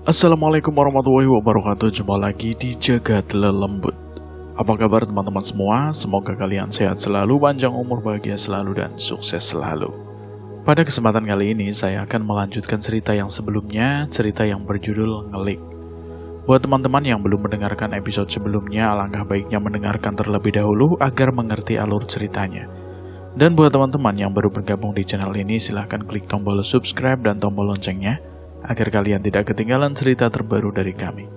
Assalamualaikum warahmatullahi wabarakatuh. Jumpa lagi di Jagat Lelembut. Apa kabar teman-teman semua? Semoga kalian sehat selalu, panjang umur, bahagia selalu, dan sukses selalu. Pada kesempatan kali ini saya akan melanjutkan cerita yang sebelumnya, cerita yang berjudul Ngelik. Buat teman-teman yang belum mendengarkan episode sebelumnya, alangkah baiknya mendengarkan terlebih dahulu agar mengerti alur ceritanya. Dan buat teman-teman yang baru bergabung di channel ini, silahkan klik tombol subscribe dan tombol loncengnya agar kalian tidak ketinggalan cerita terbaru dari kami.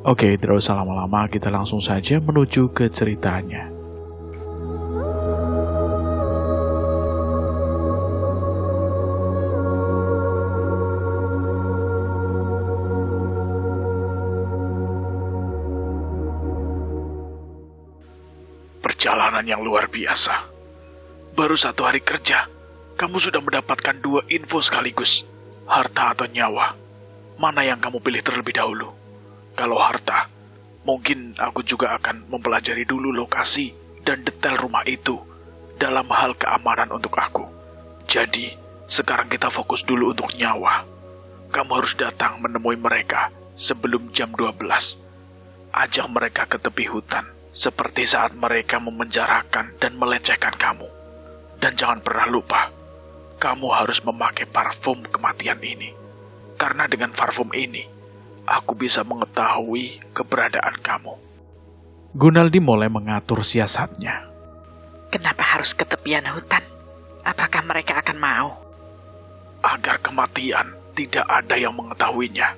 Oke, tidak usah lama-lama, kita langsung saja menuju ke ceritanya. Perjalanan yang luar biasa. Baru 1 hari kerja, kamu sudah mendapatkan 2 info sekaligus. Harta atau nyawa, mana yang kamu pilih terlebih dahulu? Kalau harta, mungkin aku juga akan mempelajari dulu lokasi dan detail rumah itu dalam hal keamanan untuk aku. Jadi, sekarang kita fokus dulu untuk nyawa. Kamu harus datang menemui mereka sebelum jam 12. Ajak mereka ke tepi hutan, seperti saat mereka memenjarakan dan melecehkan kamu. Dan jangan pernah lupa, kamu harus memakai parfum kematian ini. Karena dengan parfum ini, aku bisa mengetahui keberadaan kamu. Gunaldi mulai mengatur siasatnya. Kenapa harus ke tepian hutan? Apakah mereka akan mau? Agar kematian tidak ada yang mengetahuinya.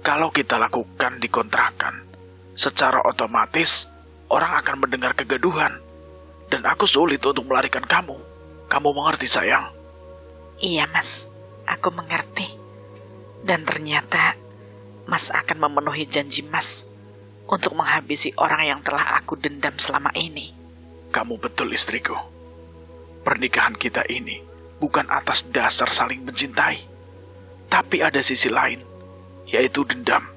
Kalau kita lakukan di kontrakan, secara otomatis orang akan mendengar kegaduhan. Dan aku sulit untuk melarikan kamu. Kamu mengerti, sayang? Iya, Mas. Aku mengerti. Dan ternyata Mas akan memenuhi janji Mas untuk menghabisi orang yang telah aku dendam selama ini. Kamu betul, istriku. Pernikahan kita ini bukan atas dasar saling mencintai, tapi ada sisi lain, yaitu dendam.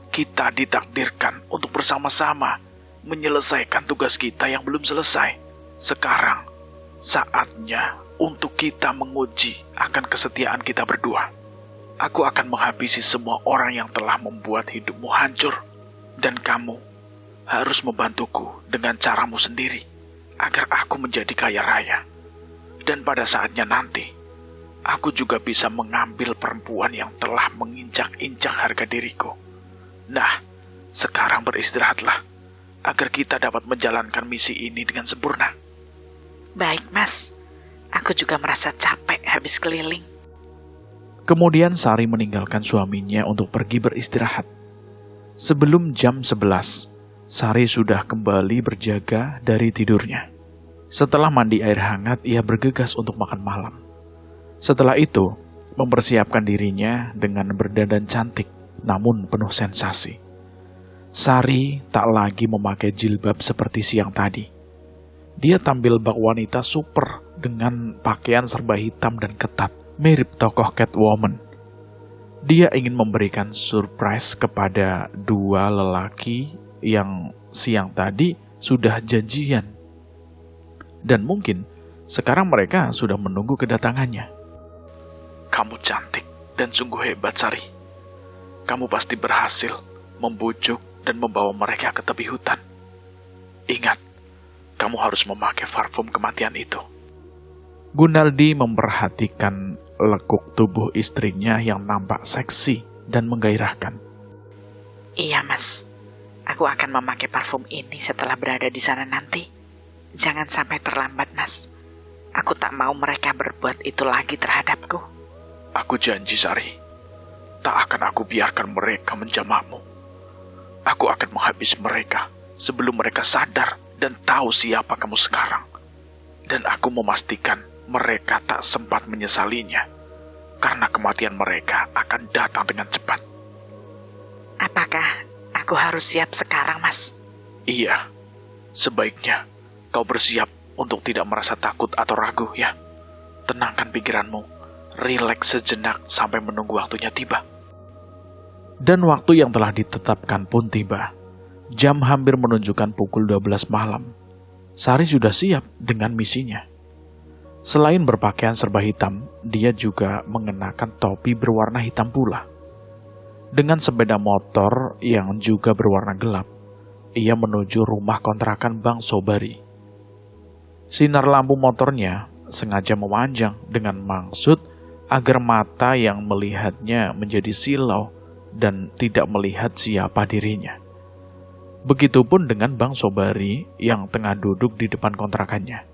Kita ditakdirkan untuk bersama-sama menyelesaikan tugas kita yang belum selesai. Sekarang, saatnya untuk kita menguji akan kesetiaan kita berdua. Aku akan menghabisi semua orang yang telah membuat hidupmu hancur. Dan kamu harus membantuku dengan caramu sendiri, agar aku menjadi kaya raya. Dan pada saatnya nanti, aku juga bisa mengambil perempuan yang telah menginjak-injak harga diriku. Nah, sekarang beristirahatlah, agar kita dapat menjalankan misi ini dengan sempurna. Baik, Mas. Aku juga merasa capek habis keliling. Kemudian Sari meninggalkan suaminya untuk pergi beristirahat. Sebelum jam 11, Sari sudah kembali berjaga dari tidurnya. Setelah mandi air hangat, ia bergegas untuk makan malam. Setelah itu, mempersiapkan dirinya dengan berdandan cantik, namun penuh sensasi. Sari tak lagi memakai jilbab seperti siang tadi. Dia tampil bak wanita super dengan pakaian serba hitam dan ketat, mirip tokoh Catwoman. Dia ingin memberikan surprise kepada 2 lelaki yang siang tadi sudah janjian. Dan mungkin sekarang mereka sudah menunggu kedatangannya. Kamu cantik dan sungguh hebat, Sari. Kamu pasti berhasil membujuk dan membawa mereka ke tepi hutan. Ingat, kamu harus memakai parfum kematian itu. Gunaldi memperhatikan lekuk tubuh istrinya yang nampak seksi dan menggairahkan. Iya, Mas. Aku akan memakai parfum ini setelah berada di sana nanti. Jangan sampai terlambat, Mas. Aku tak mau mereka berbuat itu lagi terhadapku. Aku janji, Sari. Tak akan aku biarkan mereka menjamakmu. Aku akan menghabisi mereka sebelum mereka sadar dan tahu siapa kamu sekarang. Dan aku memastikan mereka tak sempat menyesalinya, karena kematian mereka akan datang dengan cepat. Apakah aku harus siap sekarang, Mas? Iya, sebaiknya kau bersiap untuk tidak merasa takut atau ragu ya. Tenangkan pikiranmu, rileks sejenak sampai menunggu waktunya tiba. Dan waktu yang telah ditetapkan pun tiba. Jam hampir menunjukkan pukul 12 malam. Sari sudah siap dengan misinya. Selain berpakaian serba hitam, dia juga mengenakan topi berwarna hitam pula. Dengan sepeda motor yang juga berwarna gelap, ia menuju rumah kontrakan Bang Sobari. Sinar lampu motornya sengaja memanjang dengan maksud agar mata yang melihatnya menjadi silau dan tidak melihat siapa dirinya. Begitupun dengan Bang Sobari yang tengah duduk di depan kontrakannya.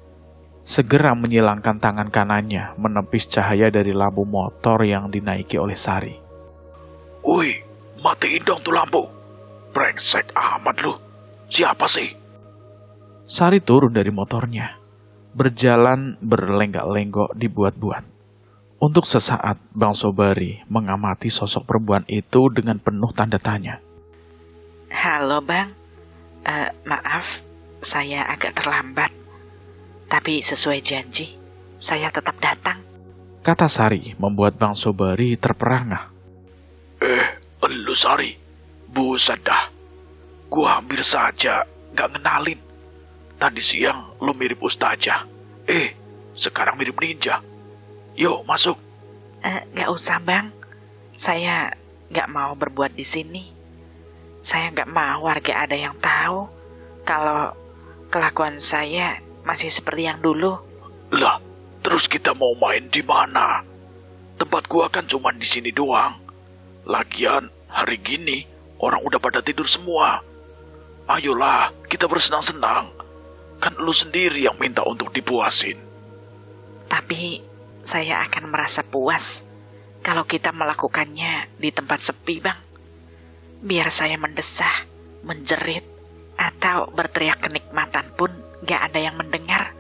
Segera menyilangkan tangan kanannya menepis cahaya dari lampu motor yang dinaiki oleh Sari. Woi, matiin dong tuh lampu. Brengsek amat lu. Siapa sih? Sari turun dari motornya, berjalan berlenggak-lenggok dibuat-buat. Untuk sesaat, Bang Sobari mengamati sosok perempuan itu dengan penuh tanda tanya. Halo Bang, maaf saya agak terlambat. Tapi sesuai janji, saya tetap datang. Kata Sari membuat Bang Sobari terperangah. Elu Sari, buset dah. Gua hampir saja gak ngenalin. Tadi siang lu mirip ustazah. Sekarang mirip ninja. Yuk masuk. Gak usah Bang, saya gak mau berbuat di sini. Saya gak mau warga ada yang tahu kalau kelakuan saya masih seperti yang dulu. Lah, terus kita mau main di mana? Tempat gua kan cuma di sini doang. Lagian hari gini orang udah pada tidur semua. Ayolah, kita bersenang-senang. Kan lu sendiri yang minta untuk dipuasin. Tapi saya akan merasa puas kalau kita melakukannya di tempat sepi, Bang. Biar saya mendesah, menjerit, atau berteriak kenikmatan pun gak ada yang mendengar.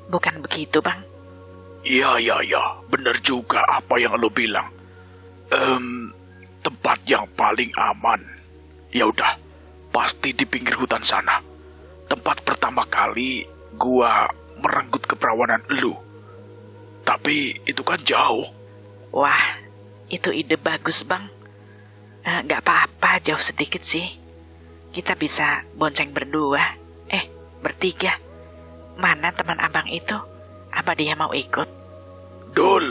Bukan begitu, Bang? Iya, bener juga apa yang lo bilang. Tempat yang paling aman. Ya udah, pasti di pinggir hutan sana. Tempat pertama kali gua merenggut keperawanan lu. Tapi itu kan jauh. Wah, itu ide bagus, Bang. Gak apa-apa, jauh sedikit sih. Kita bisa bonceng berdua. Bertiga. Mana teman abang itu? Apa dia mau ikut? Dul,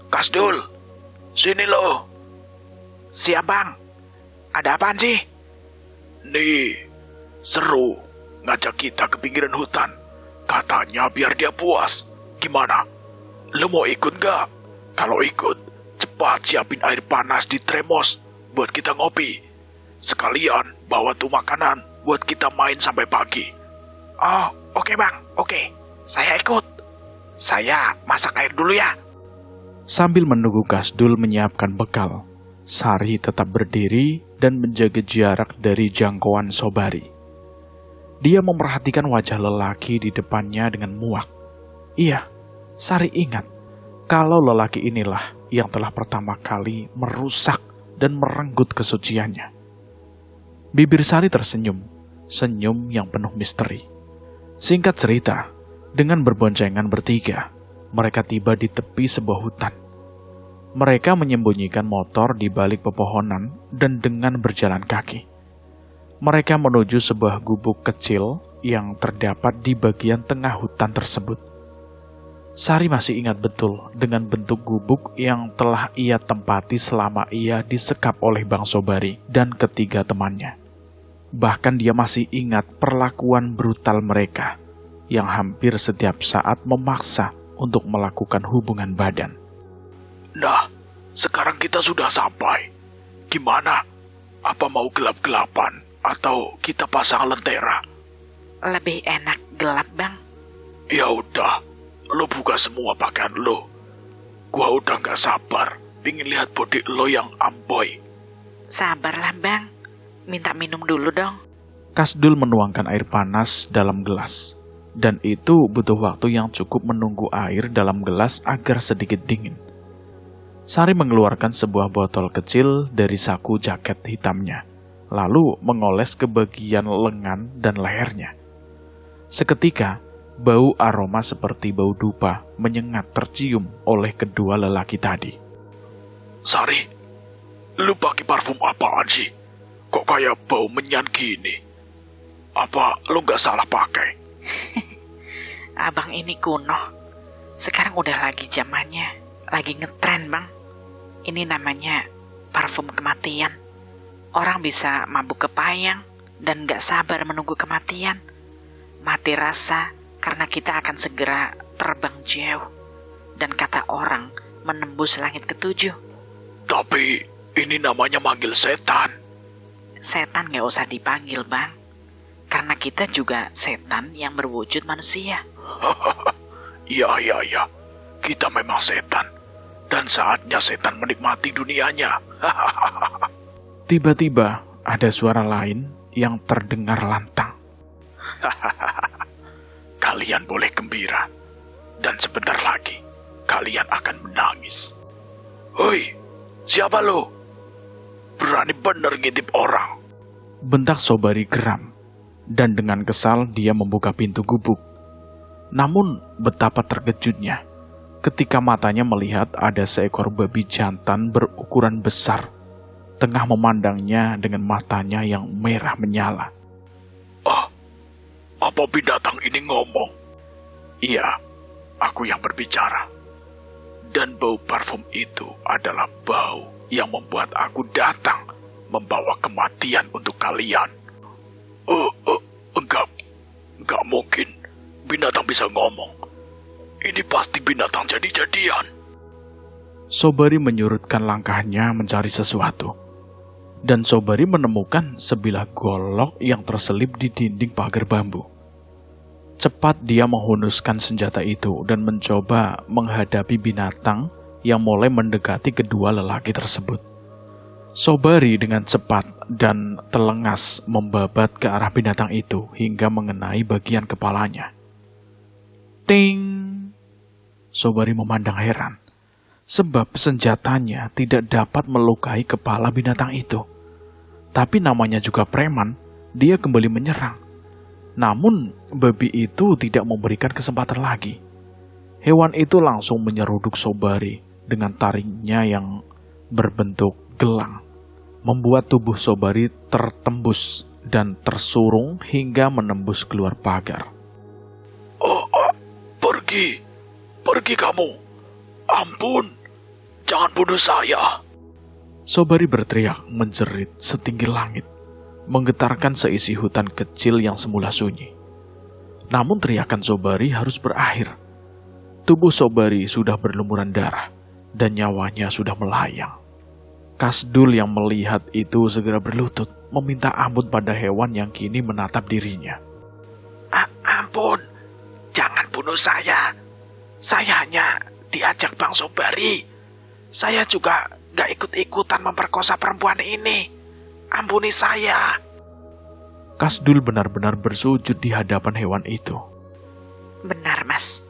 Kasdul, sini lo. Siap, Bang. Ada apaan sih? Nih, seru ngajak kita ke pinggiran hutan. Katanya biar dia puas. Gimana? Lo mau ikut gak? Kalau ikut, cepat siapin air panas di termos buat kita ngopi. Sekalian bawa tuh makanan buat kita main sampai pagi. Oh, oke Bang, oke. Saya ikut. Saya masak air dulu ya. Sambil menunggu Kasdul menyiapkan bekal, Sari tetap berdiri dan menjaga jarak dari jangkauan Sobari. Dia memerhatikan wajah lelaki di depannya dengan muak. Iya, Sari ingat kalau lelaki inilah yang telah pertama kali merusak dan merenggut kesuciannya. Bibir Sari tersenyum, senyum yang penuh misteri. Singkat cerita, dengan berboncengan bertiga, mereka tiba di tepi sebuah hutan. Mereka menyembunyikan motor di balik pepohonan dan dengan berjalan kaki. Mereka menuju sebuah gubuk kecil yang terdapat di bagian tengah hutan tersebut. Sari masih ingat betul dengan bentuk gubuk yang telah ia tempati selama ia disekap oleh Bang Sobari dan ketiga temannya. Bahkan dia masih ingat perlakuan brutal mereka yang hampir setiap saat memaksa untuk melakukan hubungan badan. Nah, sekarang kita sudah sampai. Gimana? Apa mau gelap-gelapan atau kita pasang lentera? Lebih enak gelap, Bang. Ya udah, lo buka semua pakaian lo. Gua udah gak sabar, pingin lihat body lo yang amboy. Sabarlah, Bang. Minta minum dulu dong. Kasdul menuangkan air panas dalam gelas, dan itu butuh waktu yang cukup menunggu air dalam gelas agar sedikit dingin. Sari mengeluarkan sebuah botol kecil dari saku jaket hitamnya, lalu mengoles ke bagian lengan dan lehernya. Seketika, bau aroma seperti bau dupa menyengat tercium oleh kedua lelaki tadi. Sari, lu pakai parfum apaan sih? Kok kayak bau menyan gini? Apa lu gak salah pakai? Abang ini kuno. Sekarang udah lagi zamannya. Lagi ngetren, Bang. Ini namanya parfum kematian. Orang bisa mabuk kepayang dan gak sabar menunggu kematian. Mati rasa karena kita akan segera terbang jauh. Dan kata orang menembus langit ketujuh. Tapi ini namanya manggil setan. Setan gak usah dipanggil, Bang. Karena kita juga setan yang berwujud manusia. Iya. Kita memang setan. Dan saatnya setan menikmati dunianya. Tiba-tiba ada suara lain yang terdengar lantang. Kalian boleh gembira. Dan sebentar lagi, kalian akan menangis. Hoi, siapa lo? Berani bener ngintip orang. Bentak Sobari geram. Dan dengan kesal dia membuka pintu gubuk. Namun betapa terkejutnya ketika matanya melihat ada seekor babi jantan berukuran besar, tengah memandangnya dengan matanya yang merah menyala. Apa binatang ini ngomong? Iya, aku yang berbicara. Dan bau parfum itu adalah bau yang membuat aku datang membawa kematian untuk kalian. Enggak mungkin binatang bisa ngomong. Ini pasti binatang jadi-jadian. Sobari menyurutkan langkahnya mencari sesuatu. Dan Sobari menemukan sebilah golok yang terselip di dinding pagar bambu. Cepat dia menghunuskan senjata itu dan mencoba menghadapi binatang yang mulai mendekati kedua lelaki tersebut. Sobari dengan cepat dan telengas membabat ke arah binatang itu hingga mengenai bagian kepalanya. Ting! Sobari memandang heran, sebab senjatanya tidak dapat melukai kepala binatang itu. Tapi namanya juga preman, dia kembali menyerang. Namun babi itu tidak memberikan kesempatan lagi. Hewan itu langsung menyeruduk Sobari dengan taringnya yang berbentuk gelang, membuat tubuh Sobari tertembus dan tersurung hingga menembus keluar pagar. Pergi kamu. Ampun, jangan bunuh saya. Sobari berteriak menjerit setinggi langit, menggetarkan seisi hutan kecil yang semula sunyi. Namun teriakan Sobari harus berakhir. Tubuh Sobari sudah berlumuran darah dan nyawanya sudah melayang. Kasdul yang melihat itu segera berlutut, meminta ampun pada hewan yang kini menatap dirinya. Ampun, jangan bunuh saya. Saya hanya diajak Bang Sobari. Saya juga gak ikut-ikutan memperkosa perempuan ini. Ampuni saya. Kasdul benar-benar bersujud di hadapan hewan itu. Benar, Mas.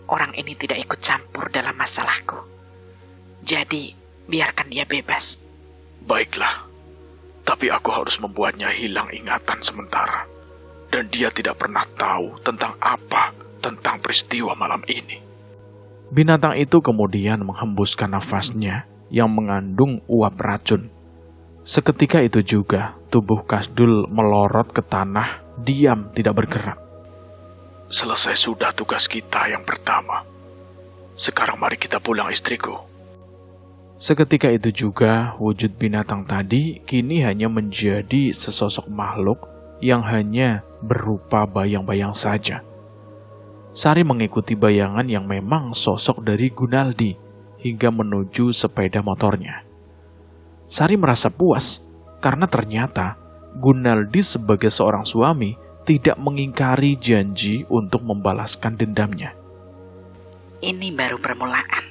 Orang ini tidak ikut campur dalam masalahku. Jadi, biarkan dia bebas. Baiklah. Tapi aku harus membuatnya hilang ingatan sementara. Dan dia tidak pernah tahu tentang peristiwa malam ini. Binatang itu kemudian menghembuskan nafasnya yang mengandung uap racun. Seketika itu juga tubuh Kasdul melorot ke tanah, diam tidak bergerak. Selesai sudah tugas kita yang pertama. Sekarang mari kita pulang, istriku. Seketika itu juga wujud binatang tadi kini hanya menjadi sesosok makhluk yang hanya berupa bayang-bayang saja. Sari mengikuti bayangan yang memang sosok dari Gunaldi hingga menuju sepeda motornya. Sari merasa puas karena ternyata Gunaldi sebagai seorang suami tidak mengingkari janji untuk membalaskan dendamnya. Ini baru permulaan.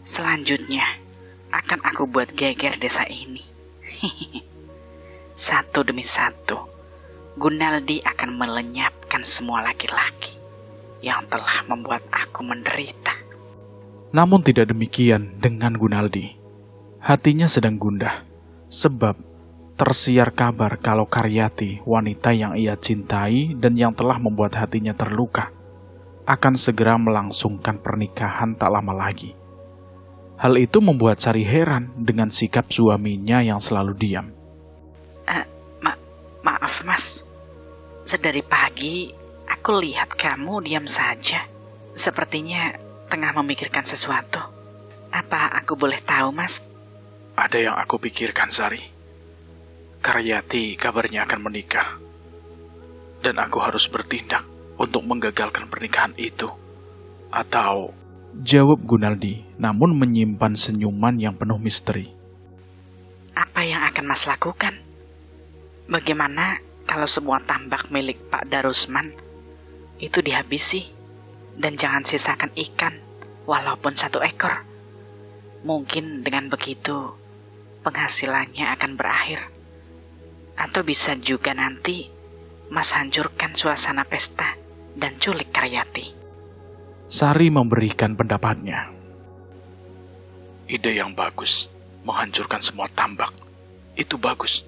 Selanjutnya akan aku buat geger desa ini. Satu demi satu, Gunaldi akan melenyapkan semua laki-laki yang telah membuat aku menderita. Namun tidak demikian dengan Gunaldi. Hatinya sedang gundah, sebab tersiar kabar kalau Karyati, wanita yang ia cintai dan yang telah membuat hatinya terluka, akan segera melangsungkan pernikahan tak lama lagi. Hal itu membuat Sari heran dengan sikap suaminya yang selalu diam. Maaf, Mas. Sedari pagi aku lihat kamu diam saja. Sepertinya tengah memikirkan sesuatu. Apa aku boleh tahu, Mas? Ada yang aku pikirkan, Sari. Karyati kabarnya akan menikah. Dan aku harus bertindak untuk menggagalkan pernikahan itu. Atau... Jawab Gunaldi, namun menyimpan senyuman yang penuh misteri. Apa yang akan Mas lakukan? Bagaimana kalau semua tambak milik Pak Darusman itu dihabisi? Dan jangan sisakan ikan, walaupun 1 ekor. Mungkin dengan begitu, penghasilannya akan berakhir. Atau bisa juga nanti Mas hancurkan suasana pesta dan culik Karyati. Sari memberikan pendapatnya. Ide yang bagus, menghancurkan semua tambak. Itu bagus.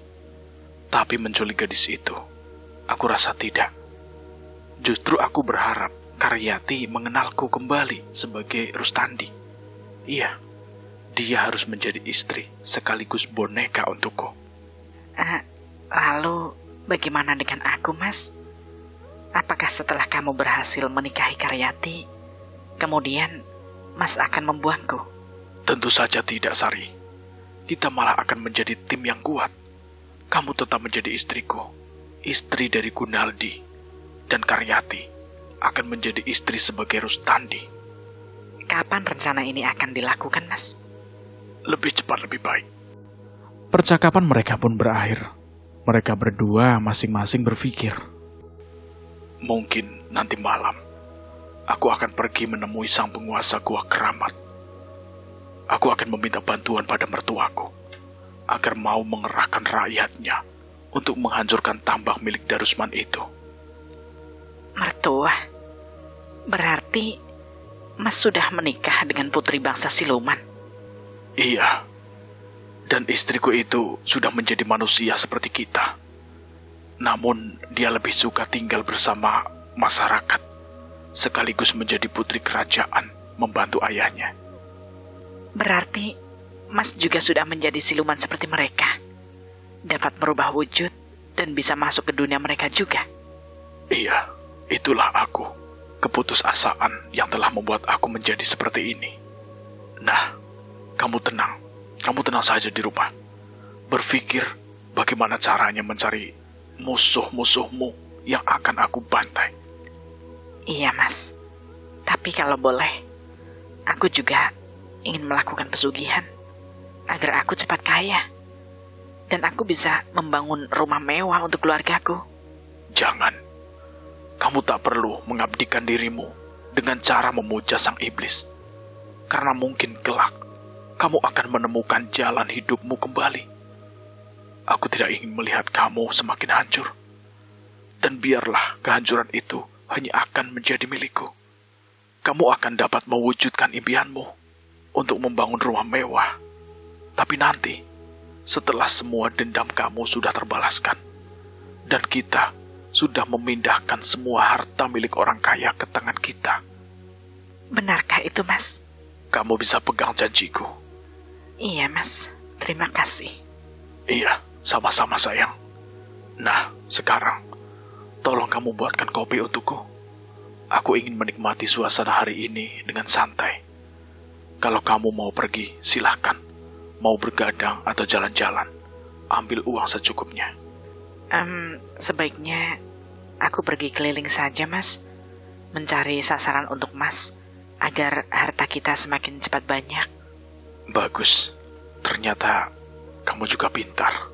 Tapi menculik gadis itu, aku rasa tidak. Justru aku berharap Karyati mengenalku kembali sebagai Rustandi. Iya, dia harus menjadi istri sekaligus boneka untukku. Lalu bagaimana dengan aku, Mas? Apakah setelah kamu berhasil menikahi Karyati, kemudian Mas akan membuangku? Tentu saja tidak, Sari. Kita malah akan menjadi tim yang kuat. Kamu tetap menjadi istriku, istri dari Gunaldi, dan Karyati akan menjadi istri sebagai Rustandi. Kapan rencana ini akan dilakukan, Mas? Lebih cepat lebih baik. Percakapan mereka pun berakhir. Mereka berdua masing-masing berpikir. Mungkin nanti malam aku akan pergi menemui sang penguasa Gua Keramat. Aku akan meminta bantuan pada mertuaku agar mau mengerahkan rakyatnya untuk menghancurkan tambak milik Darusman itu. Mertua? Berarti Mas sudah menikah dengan putri bangsa siluman? Iya. Dan istriku itu sudah menjadi manusia seperti kita. Namun dia lebih suka tinggal bersama masyarakat, sekaligus menjadi putri kerajaan membantu ayahnya. Berarti Mas juga sudah menjadi siluman seperti mereka, dapat merubah wujud dan bisa masuk ke dunia mereka juga. Iya, itulah aku, keputusasaan yang telah membuat aku menjadi seperti ini. Nah, kamu tenang saja di rumah. Berpikir bagaimana caranya mencari musuh-musuhmu yang akan aku bantai. Iya, Mas. Tapi kalau boleh, aku juga ingin melakukan pesugihan agar aku cepat kaya dan aku bisa membangun rumah mewah untuk keluargaku. Jangan. Kamu tak perlu mengabdikan dirimu dengan cara memuja sang iblis. Karena mungkin kelak kamu akan menemukan jalan hidupmu kembali. Aku tidak ingin melihat kamu semakin hancur. Dan biarlah kehancuran itu hanya akan menjadi milikku. Kamu akan dapat mewujudkan impianmu untuk membangun rumah mewah. Tapi nanti, setelah semua dendam kamu sudah terbalaskan, dan kita sudah memindahkan semua harta milik orang kaya ke tangan kita. Benarkah itu, Mas? Kamu bisa pegang janjiku. Iya, Mas. Terima kasih. Iya, sama-sama sayang. Nah, sekarang, tolong kamu buatkan kopi untukku. Aku ingin menikmati suasana hari ini dengan santai. Kalau kamu mau pergi, silahkan. Mau bergadang atau jalan-jalan, ambil uang secukupnya. Sebaiknya aku pergi keliling saja, Mas. Mencari sasaran untuk Mas, agar harta kita semakin cepat banyak. Bagus, ternyata kamu juga pintar.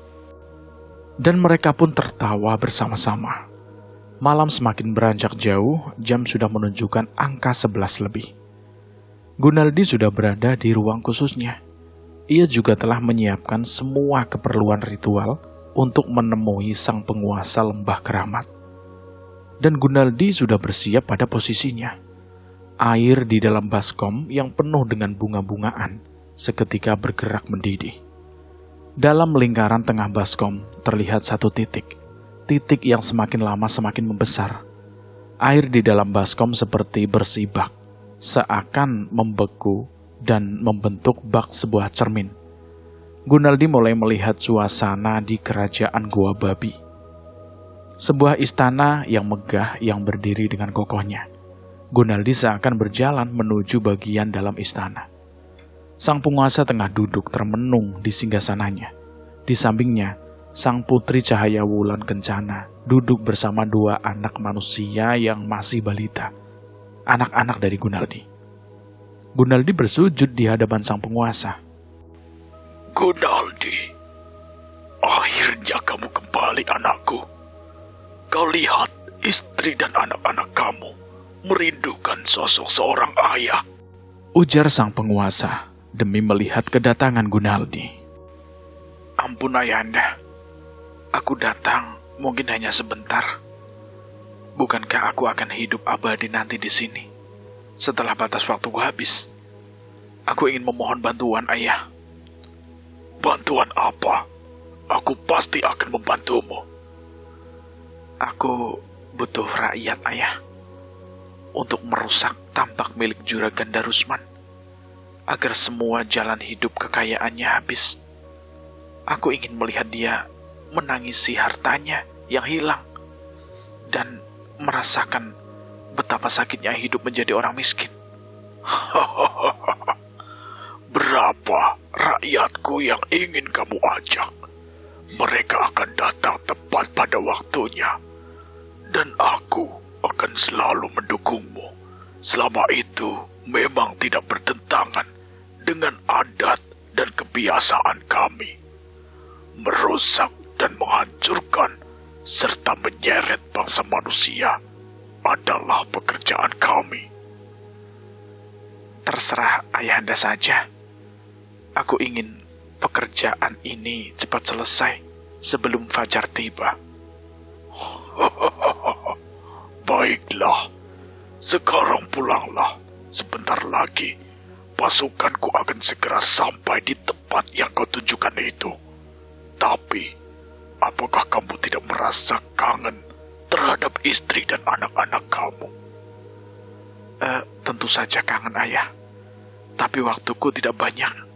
Dan mereka pun tertawa bersama-sama. Malam semakin beranjak jauh, jam sudah menunjukkan angka 11 lebih. Gunaldi sudah berada di ruang khususnya. Ia juga telah menyiapkan semua keperluan ritual untuk menemui sang penguasa lembah keramat. Dan Gunaldi sudah bersiap pada posisinya. Air di dalam baskom yang penuh dengan bunga-bungaan seketika bergerak mendidih. Dalam lingkaran tengah baskom terlihat satu titik yang semakin lama semakin membesar. Air di dalam baskom seperti bersibak, seakan membeku dan membentuk bak sebuah cermin. Gunaldi mulai melihat suasana di kerajaan Gua Babi. Sebuah istana yang megah yang berdiri dengan kokohnya. Gunaldi seakan berjalan menuju bagian dalam istana. Sang penguasa tengah duduk termenung di singgasananya. Di sampingnya, sang putri cahaya wulan kencana duduk bersama dua anak manusia yang masih balita, anak-anak dari Gunaldi. Gunaldi bersujud di hadapan sang penguasa. Gunaldi, akhirnya kamu kembali, anakku. Kau lihat, istri dan anak-anak kamu merindukan sosok seorang ayah, ujar sang penguasa demi melihat kedatangan Gunaldi. Ampun ayahanda, aku datang mungkin hanya sebentar. Bukankah aku akan hidup abadi nanti di sini setelah batas waktuku habis? Aku ingin memohon bantuan, ayah. Bantuan apa? Aku pasti akan membantumu. Aku butuh rakyat, ayah, untuk merusak tambak milik Juragan Darusman, agar semua jalan hidup kekayaannya habis. Aku ingin melihat dia menangisi hartanya yang hilang, dan merasakan betapa sakitnya hidup menjadi orang miskin. Berapa rakyatku yang ingin kamu ajak? Mereka akan datang tepat pada waktunya, dan aku akan selalu mendukungmu. Selama itu memang tidak bertentangan dengan adat dan kebiasaan kami. Merusak dan menghancurkan serta menyeret bangsa manusia adalah pekerjaan kami. Terserah ayahanda saja. Aku ingin pekerjaan ini cepat selesai sebelum fajar tiba. Baiklah, sekarang pulanglah. Sebentar lagi pasukanku akan segera sampai di tempat yang kau tunjukkan itu. Tapi, apakah kamu tidak merasa kangen terhadap istri dan anak-anak kamu? Tentu saja kangen, ayah. Tapi waktuku tidak banyak.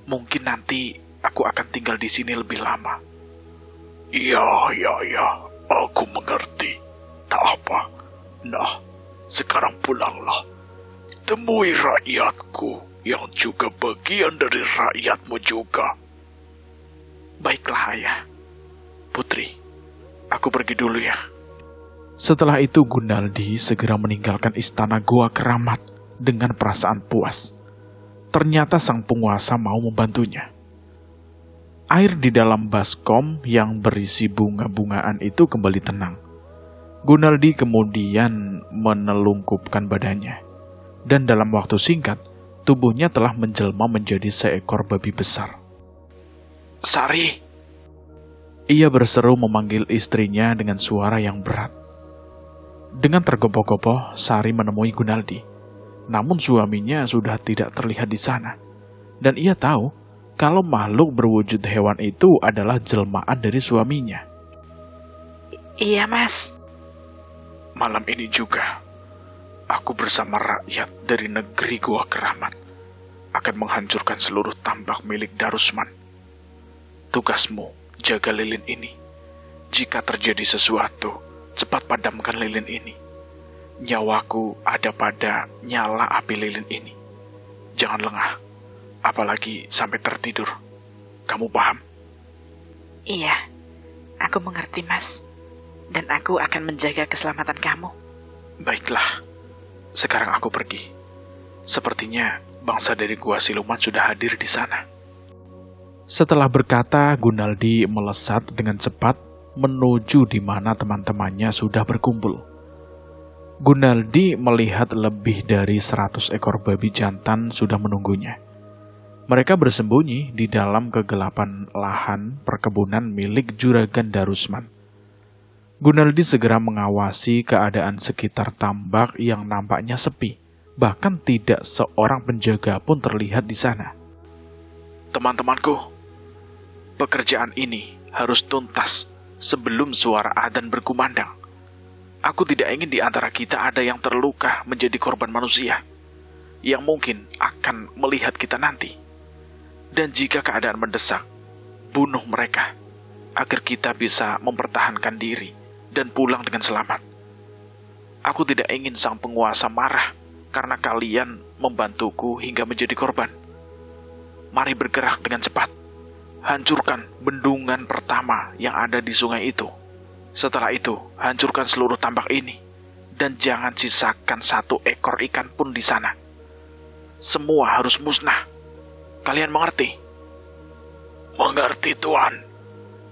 Mungkin nanti aku akan tinggal di sini lebih lama. Ya, aku mengerti. Tak apa. Nah, sekarang pulanglah. Temui rakyatku yang juga bagian dari rakyatmu juga. Baiklah, ayah. Putri, aku pergi dulu ya. Setelah itu Gunaldi segera meninggalkan istana Goa Keramat dengan perasaan puas. Ternyata sang penguasa mau membantunya. Air di dalam baskom yang berisi bunga-bungaan itu kembali tenang. Gunaldi kemudian menelungkupkan badannya, dan dalam waktu singkat, tubuhnya telah menjelma menjadi seekor babi besar. Sari! Ia berseru memanggil istrinya dengan suara yang berat. Dengan tergopoh-gopoh, Sari menemui Gunaldi. Namun suaminya sudah tidak terlihat di sana. Dan ia tahu kalau makhluk berwujud hewan itu adalah jelmaan dari suaminya. Iya, Mas. Malam ini juga, aku bersama rakyat dari negeri Goa Keramat akan menghancurkan seluruh tambak milik Darusman. Tugasmu, jaga lilin ini. Jika terjadi sesuatu, cepat padamkan lilin ini. Nyawaku ada pada nyala api lilin ini. Jangan lengah, apalagi sampai tertidur. Kamu paham? Iya, aku mengerti, Mas. Dan aku akan menjaga keselamatan kamu. Baiklah, sekarang aku pergi. Sepertinya bangsa dari Gua Siluman sudah hadir di sana. Setelah berkata, Gunaldi melesat dengan cepat menuju di mana teman-temannya sudah berkumpul. Gunaldi melihat lebih dari 100 ekor babi jantan sudah menunggunya. Mereka bersembunyi di dalam kegelapan lahan perkebunan milik Juragan Darusman. Gunaldi segera mengawasi keadaan sekitar tambak yang nampaknya sepi. Bahkan tidak seorang penjaga pun terlihat di sana. Teman-temanku, pekerjaan ini harus tuntas sebelum suara adzan berkumandang. Aku tidak ingin di antara kita ada yang terluka menjadi korban manusia yang mungkin akan melihat kita nanti. Dan jika keadaan mendesak, bunuh mereka agar kita bisa mempertahankan diri dan pulang dengan selamat. Aku tidak ingin sang penguasa marah karena kalian membantuku hingga menjadi korban. Mari bergerak dengan cepat. hancurkan bendungan pertama yang ada di sungai itu. Setelah itu, hancurkan seluruh tambak ini, dan jangan sisakan satu ekor ikan pun di sana. Semua harus musnah. Kalian mengerti? Mengerti, Tuan.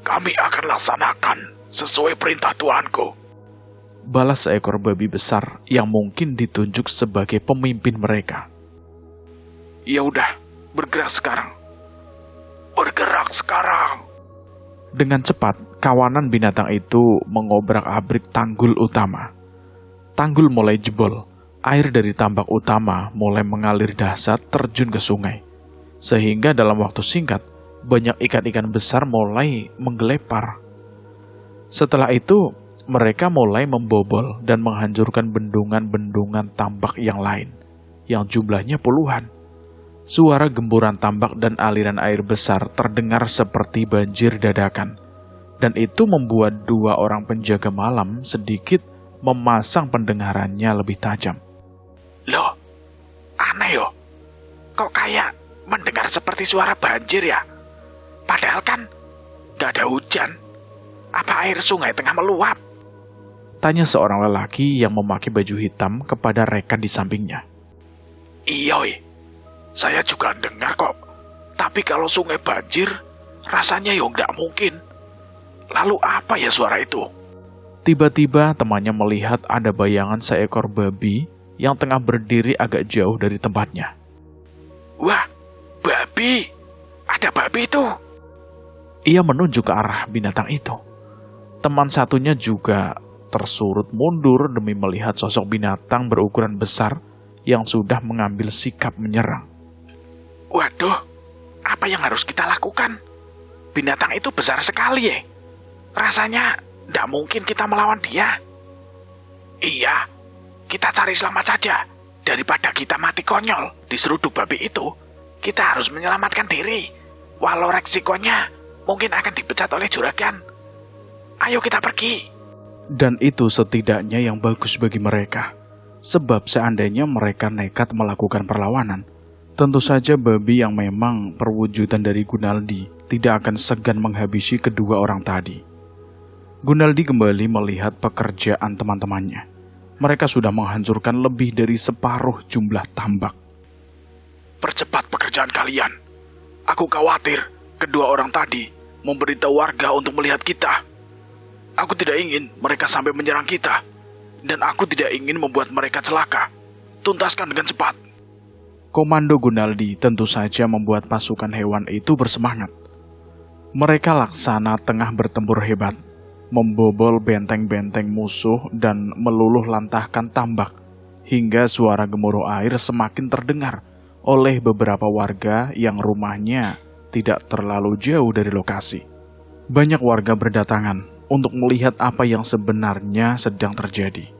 Kami akan laksanakan sesuai perintah Tuanku. Balas seekor babi besar yang mungkin ditunjuk sebagai pemimpin mereka. Ya udah, bergerak sekarang. Bergerak sekarang. Dengan cepat, kawanan binatang itu mengobrak-abrik tanggul utama. Tanggul mulai jebol. Air dari tambak utama mulai mengalir dahsyat terjun ke sungai. Sehingga dalam waktu singkat, banyak ikan-ikan besar mulai menggelepar. Setelah itu, mereka mulai membobol dan menghancurkan bendungan-bendungan tambak yang lain, yang jumlahnya puluhan. Suara gemburan tambak dan aliran air besar terdengar seperti banjir dadakan, dan itu membuat dua orang penjaga malam sedikit memasang pendengarannya lebih tajam. Loh, aneh yo. Kok kayak mendengar seperti suara banjir ya? Padahal kan gak ada hujan. Apa air sungai tengah meluap? Tanya seorang lelaki yang memakai baju hitam kepada rekan di sampingnya. Iya, saya juga dengar kok. Tapi kalau sungai banjir, rasanya ya nggak mungkin. Lalu apa ya suara itu? Tiba-tiba temannya melihat ada bayangan seekor babi yang tengah berdiri agak jauh dari tempatnya. Wah, babi! Ada babi itu! Ia menunjuk ke arah binatang itu. Teman satunya juga tersurut mundur demi melihat sosok binatang berukuran besar yang sudah mengambil sikap menyerang. Waduh, apa yang harus kita lakukan? Binatang itu besar sekali ya. Rasanya tidak mungkin kita melawan dia. Iya, kita cari selamat saja. Daripada kita mati konyol di seruduk babi itu, kita harus menyelamatkan diri. Walau resikonya mungkin akan dipecat oleh juragan. Ayo kita pergi. Dan itu setidaknya yang bagus bagi mereka. Sebab seandainya mereka nekat melakukan perlawanan, tentu saja babi yang memang perwujudan dari Gunaldi tidak akan segan menghabisi kedua orang tadi. Gunaldi kembali melihat pekerjaan teman-temannya. Mereka sudah menghancurkan lebih dari separuh jumlah tambak. Percepat pekerjaan kalian. Aku khawatir kedua orang tadi memberitahu warga untuk melihat kita. Aku tidak ingin mereka sampai menyerang kita. Dan aku tidak ingin membuat mereka celaka. Tuntaskan dengan cepat. Komando Gunaldi tentu saja membuat pasukan hewan itu bersemangat. Mereka laksana tengah bertempur hebat, membobol benteng-benteng musuh dan meluluh lantahkan tambak, hingga suara gemuruh air semakin terdengar oleh beberapa warga yang rumahnya tidak terlalu jauh dari lokasi. Banyak warga berdatangan untuk melihat apa yang sebenarnya sedang terjadi.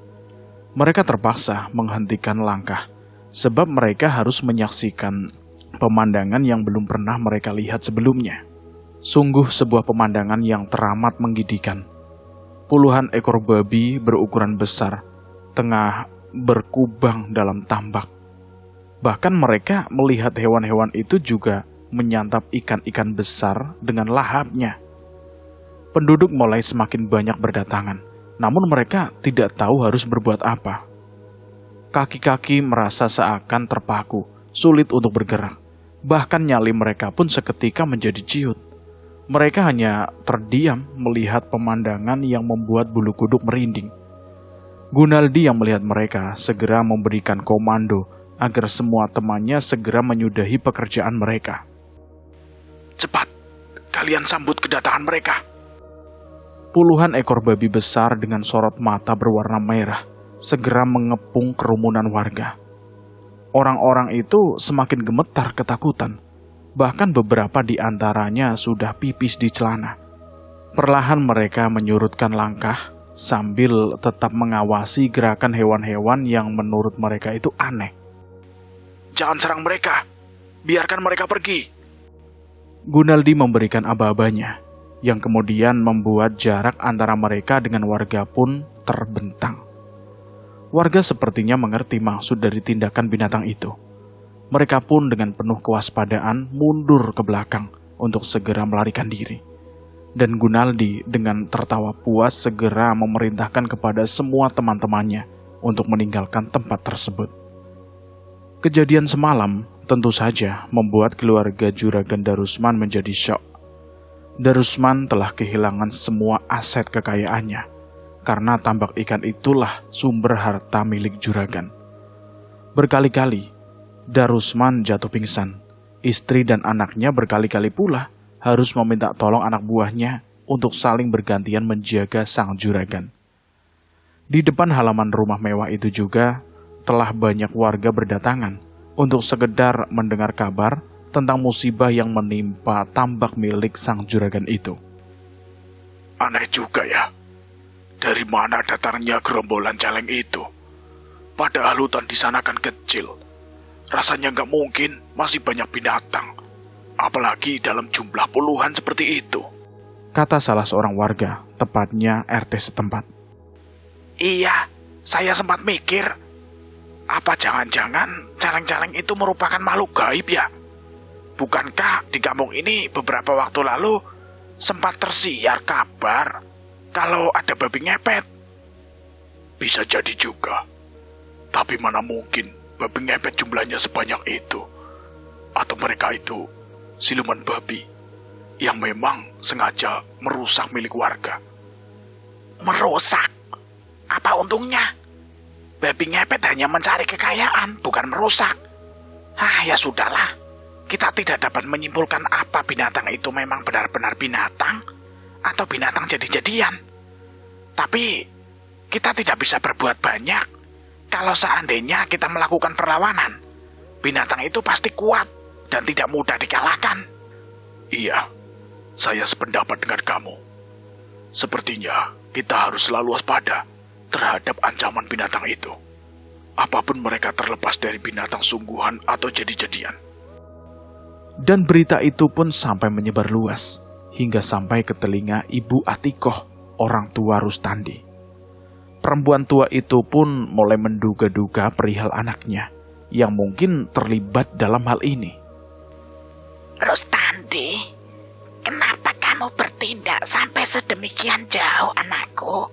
Mereka terpaksa menghentikan langkah, sebab mereka harus menyaksikan pemandangan yang belum pernah mereka lihat sebelumnya. Sungguh sebuah pemandangan yang teramat menggigitkan. Puluhan ekor babi berukuran besar tengah berkubang dalam tambak. Bahkan mereka melihat hewan-hewan itu juga menyantap ikan-ikan besar dengan lahapnya. Penduduk mulai semakin banyak berdatangan, namun mereka tidak tahu harus berbuat apa. Kaki-kaki merasa seakan terpaku, sulit untuk bergerak. Bahkan nyali mereka pun seketika menjadi ciut. Mereka hanya terdiam melihat pemandangan yang membuat bulu kuduk merinding. Gunaldi yang melihat mereka segera memberikan komando agar semua temannya segera menyudahi pekerjaan mereka. Cepat, kalian sambut kedatangan mereka. Puluhan ekor babi besar dengan sorot mata berwarna merah segera mengepung kerumunan warga. Orang-orang itu semakin gemetar ketakutan. Bahkan beberapa di antaranya sudah pipis di celana. Perlahan mereka menyurutkan langkah sambil tetap mengawasi gerakan hewan-hewan yang menurut mereka itu aneh. Jangan serang mereka, biarkan mereka pergi. Gunaldi memberikan aba-abanya, yang kemudian membuat jarak antara mereka dengan warga pun terbentang. Warga sepertinya mengerti maksud dari tindakan binatang itu. Mereka pun dengan penuh kewaspadaan mundur ke belakang untuk segera melarikan diri. Dan Gunaldi dengan tertawa puas segera memerintahkan kepada semua teman-temannya untuk meninggalkan tempat tersebut. Kejadian semalam tentu saja membuat keluarga Juragan Darusman menjadi syok. Darusman telah kehilangan semua aset kekayaannya, karena tambak ikan itulah sumber harta milik juragan. Berkali-kali, Darusman jatuh pingsan. Istri dan anaknya berkali-kali pula harus meminta tolong anak buahnya untuk saling bergantian menjaga sang juragan. Di depan halaman rumah mewah itu juga telah banyak warga berdatangan untuk sekedar mendengar kabar tentang musibah yang menimpa tambak milik sang juragan itu. Aneh juga ya, dari mana datangnya gerombolan celeng itu? Padahal hutan di sana kan kecil. Rasanya nggak mungkin masih banyak binatang. Apalagi dalam jumlah puluhan seperti itu. Kata salah seorang warga, tepatnya RT setempat. Iya, saya sempat mikir. Apa jangan-jangan celeng-celeng itu merupakan makhluk gaib ya? Bukankah di kampung ini beberapa waktu lalu sempat tersiar kabar kalau ada babi ngepet? Bisa jadi juga. Tapi mana mungkin babi ngepet jumlahnya sebanyak itu. Atau mereka itu siluman babi yang memang sengaja merusak milik warga. Merusak? Apa untungnya? Babi ngepet hanya mencari kekayaan, bukan merusak. Ya sudahlah. Kita tidak dapat menyimpulkan apa binatang itu memang benar-benar binatang atau binatang jadi-jadian. Tapi kita tidak bisa berbuat banyak. Kalau seandainya kita melakukan perlawanan, binatang itu pasti kuat dan tidak mudah dikalahkan. Iya, saya sependapat dengan kamu. Sepertinya kita harus selalu waspada terhadap ancaman binatang itu. Apapun mereka terlepas dari binatang sungguhan atau jadi-jadian. Dan berita itu pun sampai menyebar luas, hingga sampai ke telinga Ibu Atikoh, orang tua Rustandi. Perempuan tua itu pun mulai menduga-duga perihal anaknya, yang mungkin terlibat dalam hal ini. Rustandi, kenapa kamu bertindak sampai sedemikian jauh, anakku?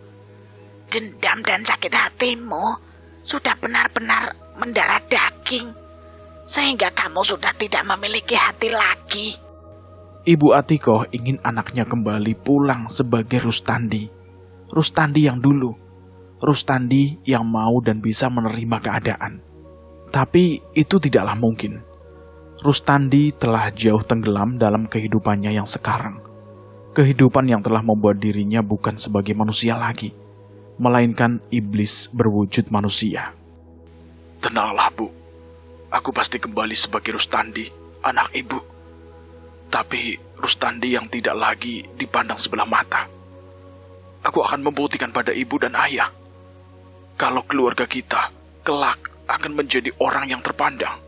Dendam dan sakit hatimu sudah benar-benar mendarah daging, sehingga kamu sudah tidak memiliki hati lagi. Ibu Atikoh ingin anaknya kembali pulang sebagai Rustandi. Rustandi yang dulu. Rustandi yang mau dan bisa menerima keadaan. Tapi itu tidaklah mungkin. Rustandi telah jauh tenggelam dalam kehidupannya yang sekarang. Kehidupan yang telah membuat dirinya bukan sebagai manusia lagi, melainkan iblis berwujud manusia. Tenanglah, Bu. Aku pasti kembali sebagai Rustandi, anak ibu. Tapi Rustandi yang tidak lagi dipandang sebelah mata. Aku akan membuktikan pada ibu dan ayah kalau keluarga kita kelak akan menjadi orang yang terpandang.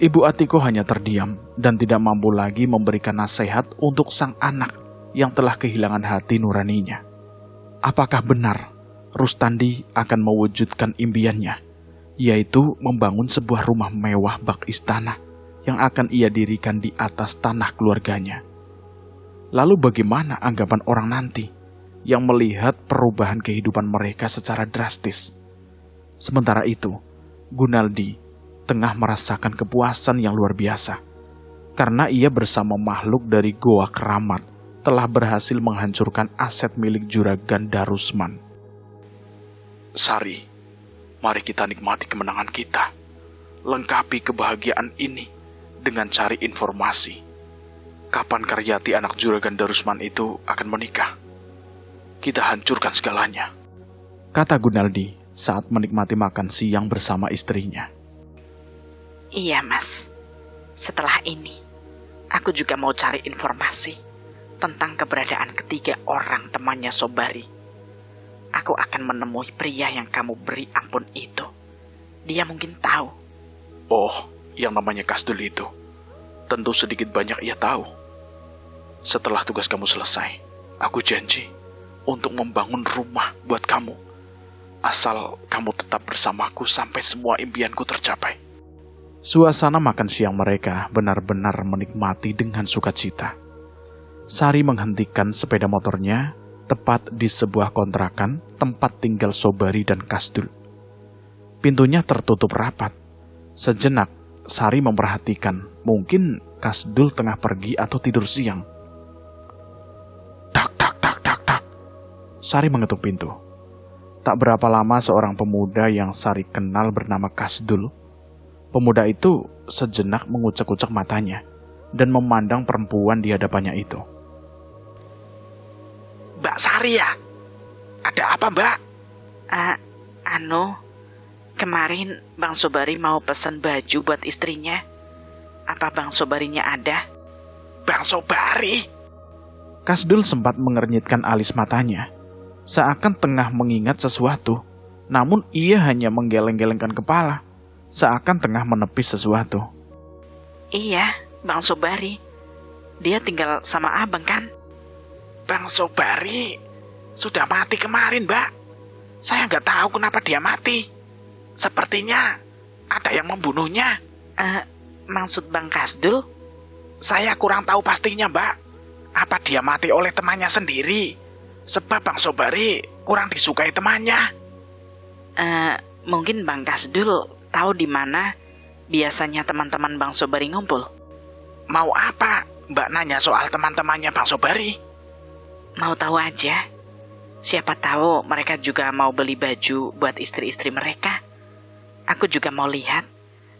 Ibu Atikoh hanya terdiam dan tidak mampu lagi memberikan nasihat untuk sang anak yang telah kehilangan hati nuraninya. Apakah benar Rustandi akan mewujudkan impiannya, yaitu membangun sebuah rumah mewah bak istana yang akan ia dirikan di atas tanah keluarganya? Lalu bagaimana anggapan orang nanti yang melihat perubahan kehidupan mereka secara drastis? Sementara itu, Gunaldi tengah merasakan kepuasan yang luar biasa, karena ia bersama makhluk dari Goa Keramat telah berhasil menghancurkan aset milik Juragan Darusman. Sari, mari kita nikmati kemenangan kita. Lengkapi kebahagiaan ini dengan cari informasi. Kapan Karyati anak Juragan Darusman itu akan menikah? Kita hancurkan segalanya. Kata Gunaldi saat menikmati makan siang bersama istrinya. Iya, Mas. Setelah ini, aku juga mau cari informasi tentang keberadaan ketiga orang temannya Sobari. Aku akan menemui pria yang kamu beri ampun itu. Dia mungkin tahu. Oh, yang namanya Kasdul itu. Tentu sedikit banyak ia tahu. Setelah tugas kamu selesai, aku janji untuk membangun rumah buat kamu. Asal kamu tetap bersamaku sampai semua impianku tercapai. Suasana makan siang mereka benar-benar menikmati dengan sukacita. Sari menghentikan sepeda motornya tepat di sebuah kontrakan tempat tinggal Sobari dan Kasdul. Pintunya tertutup rapat. Sejenak, Sari memperhatikan, mungkin Kasdul tengah pergi atau tidur siang. Tak, tak, tak, tak, tak. Sari mengetuk pintu. Tak berapa lama seorang pemuda yang Sari kenal bernama Kasdul. Pemuda itu sejenak mengucek-ucek matanya dan memandang perempuan di hadapannya itu. Mbak Sari ya? Ada apa, Mbak? Kemarin Bang Sobari mau pesan baju buat istrinya. Apa Bang Sobarinya ada? Bang Sobari? Kasdul sempat mengernyitkan alis matanya, seakan tengah mengingat sesuatu. Namun ia hanya menggeleng-gelengkan kepala, seakan tengah menepis sesuatu. Iya, Bang Sobari. Dia tinggal sama abang kan? Bang Sobari sudah mati kemarin, Mbak. Saya nggak tahu kenapa dia mati. Sepertinya ada yang membunuhnya. Maksud Bang Kasdul? Saya kurang tahu pastinya, Mbak. Apa dia mati oleh temannya sendiri? Sebab Bang Sobari kurang disukai temannya. Mungkin Bang Kasdul tahu di mana biasanya teman-teman Bang Sobari ngumpul. Mau apa Mbak nanya soal teman-temannya Bang Sobari? Mau tahu aja. Siapa tahu mereka juga mau beli baju buat istri-istri mereka. Aku juga mau lihat,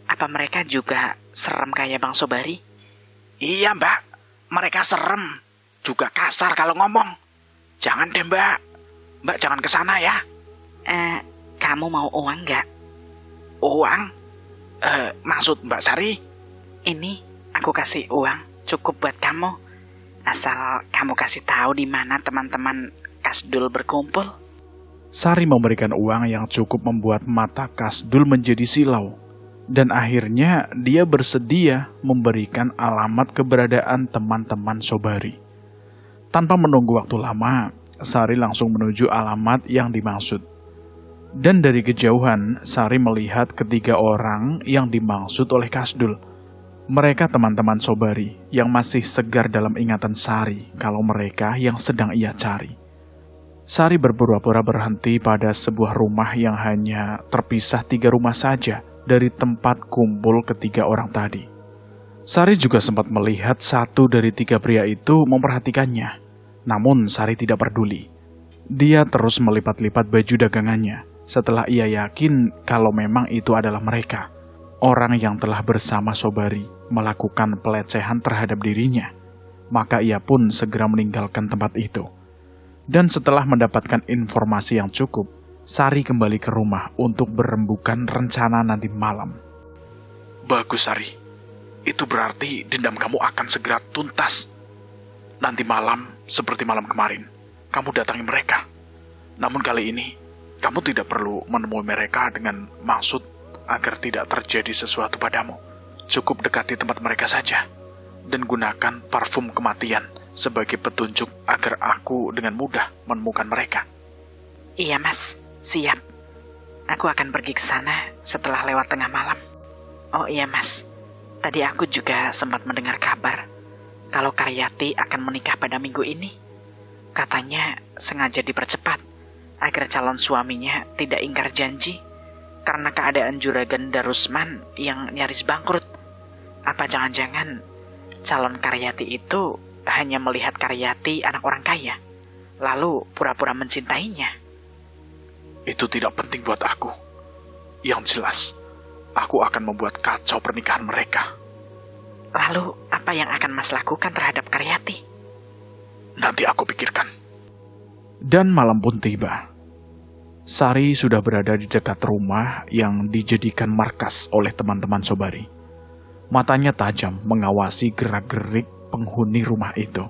apa mereka juga serem kayak Bang Sobari? Iya, Mbak. Mereka serem. Juga kasar kalau ngomong. Jangan deh, Mbak. Mbak jangan ke sana ya. Kamu mau uang nggak? Uang? Maksud Mbak Sari? Ini aku kasih uang cukup buat kamu. Asal kamu kasih tahu di mana teman-teman Kasdul berkumpul. Sari memberikan uang yang cukup membuat mata Kasdul menjadi silau. Dan akhirnya dia bersedia memberikan alamat keberadaan teman-teman Sobari. Tanpa menunggu waktu lama, Sari langsung menuju alamat yang dimaksud. Dan dari kejauhan, Sari melihat ketiga orang yang dimaksud oleh Kasdul. Mereka teman-teman Sobari yang masih segar dalam ingatan Sari kalau mereka yang sedang ia cari. Sari berpura-pura berhenti pada sebuah rumah yang hanya terpisah 3 rumah saja dari tempat kumpul ketiga orang tadi. Sari juga sempat melihat satu dari 3 pria itu memperhatikannya. Namun Sari tidak peduli. Dia terus melipat-lipat baju dagangannya setelah ia yakin kalau memang itu adalah mereka. Orang yang telah bersama Sobari melakukan pelecehan terhadap dirinya. Maka ia pun segera meninggalkan tempat itu. Dan setelah mendapatkan informasi yang cukup, Sari kembali ke rumah untuk berembukan rencana nanti malam. Bagus, Sari. Itu berarti dendam kamu akan segera tuntas. Nanti malam, seperti malam kemarin, kamu datangi mereka. Namun kali ini, kamu tidak perlu menemui mereka dengan maksud agar tidak terjadi sesuatu padamu. Cukup dekati tempat mereka saja. Dan gunakan parfum kematian sebagai petunjuk agar aku dengan mudah menemukan mereka. Iya, Mas. Siap. Aku akan pergi ke sana setelah lewat tengah malam. Oh iya, Mas. Tadi aku juga sempat mendengar kabar kalau Karyati akan menikah pada minggu ini. Katanya sengaja dipercepat agar calon suaminya tidak ingkar janji karena keadaan Juragan Darusman yang nyaris bangkrut. Apa jangan-jangan calon Karyati itu hanya melihat Karyati anak orang kaya, lalu pura-pura mencintainya? Itu tidak penting buat aku. Yang jelas, aku akan membuat kacau pernikahan mereka. Lalu, apa yang akan Mas lakukan terhadap Karyati? Nanti aku pikirkan. Dan malam pun tiba. Sari sudah berada di dekat rumah yang dijadikan markas oleh teman-teman Sobari. Matanya tajam mengawasi gerak-gerik penghuni rumah itu.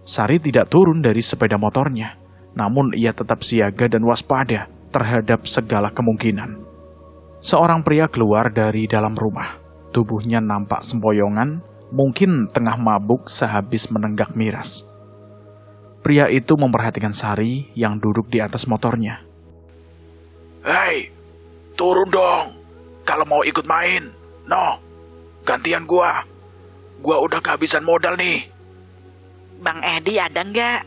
Sari tidak turun dari sepeda motornya, namun ia tetap siaga dan waspada terhadap segala kemungkinan. Seorang pria keluar dari dalam rumah. Tubuhnya nampak sempoyongan, mungkin tengah mabuk sehabis menenggak miras. Pria itu memperhatikan Sari yang duduk di atas motornya. Hei, turun dong. Kalau mau ikut main, No, gantian gua. Gua udah kehabisan modal nih. Bang Edi ada nggak?